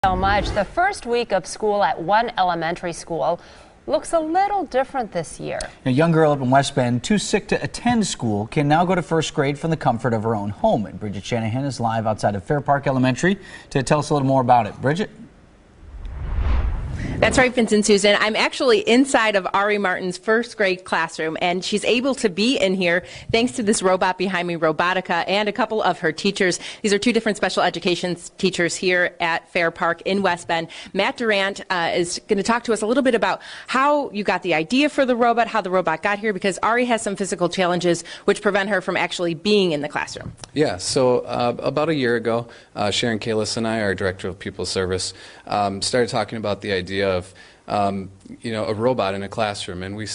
So much. The first week of school at one elementary school looks a little different this year. A young girl up in West Bend, too sick to attend school, can now go to first grade from the comfort of her own home. And Bridget Shanahan is live outside of Fair Park Elementary to tell us a little more about it. Bridget? That's right, Vincent, Susan. I'm actually inside of Ari Martin's first grade classroom, and she's able to be in here thanks to this robot behind me, Robotica, and a couple of her teachers. These are two different special education teachers here at Fair Park in West Bend. Matt Durant is going to talk to us a little bit about how you got the idea for the robot, how the robot got here, because Ari has some physical challenges which prevent her from actually being in the classroom. Yeah, so about a year ago, Sharon Kalis and I, our Director of People Service, started talking about the idea of a robot in a classroom, and we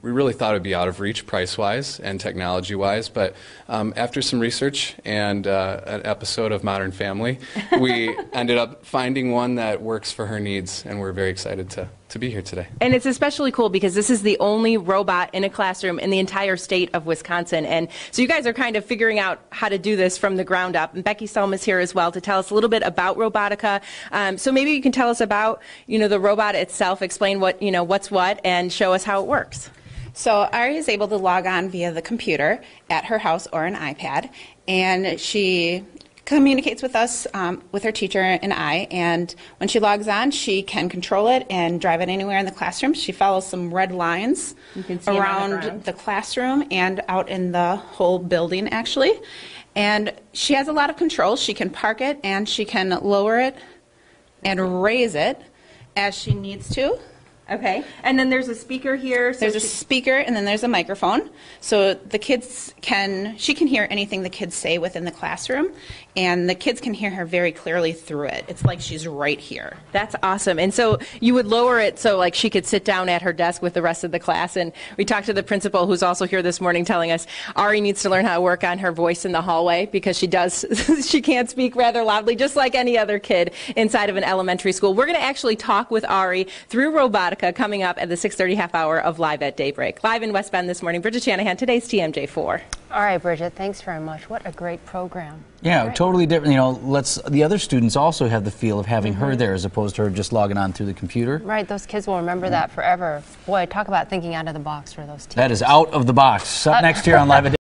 really thought it would be out of reach price-wise and technology-wise, but after some research and an episode of Modern Family, we ended up finding one that works for her needs, and we're very excited to be here today. And it's especially cool because this is the only robot in a classroom in the entire state of Wisconsin, and so you guys are kind of figuring out how to do this from the ground up. And Becky Selm is here as well to tell us a little bit about Robotica. So maybe you can tell us about the robot itself, explain what's what, and show us how it works. So Ari is able to log on via the computer at her house or an iPad, and she communicates with us, with her teacher and I, and when she logs on, she can control it and drive it anywhere in the classroom. She follows some red lines around the classroom and out in the whole building, actually. And she has a lot of control. She can park it, and she can lower it and raise it as she needs to. Okay, and then there's a speaker here. So there's a speaker, and then there's a microphone. So the kids she can hear anything the kids say within the classroom, and the kids can hear her very clearly through it. It's like she's right here. That's awesome. And so you would lower it so like she could sit down at her desk with the rest of the class. And we talked to the principal, who's also here this morning, telling us Ari needs to learn how to work on her voice in the hallway because she can't speak rather loudly, just like any other kid inside of an elementary school. We're going to actually talk with Ari through Robotica coming up at the 6:30 half hour of Live at Daybreak. Live in West Bend this morning, Bridget Shanahan, today's TMJ4. All right, Bridget, thanks very much. What a great program. Yeah, totally different. Let's the other students also have the feel of having her there as opposed to her just logging on through the computer. Right, those kids will remember that forever. Boy, talk about thinking out of the box for those teachers. That is out of the box. Up next here on Live at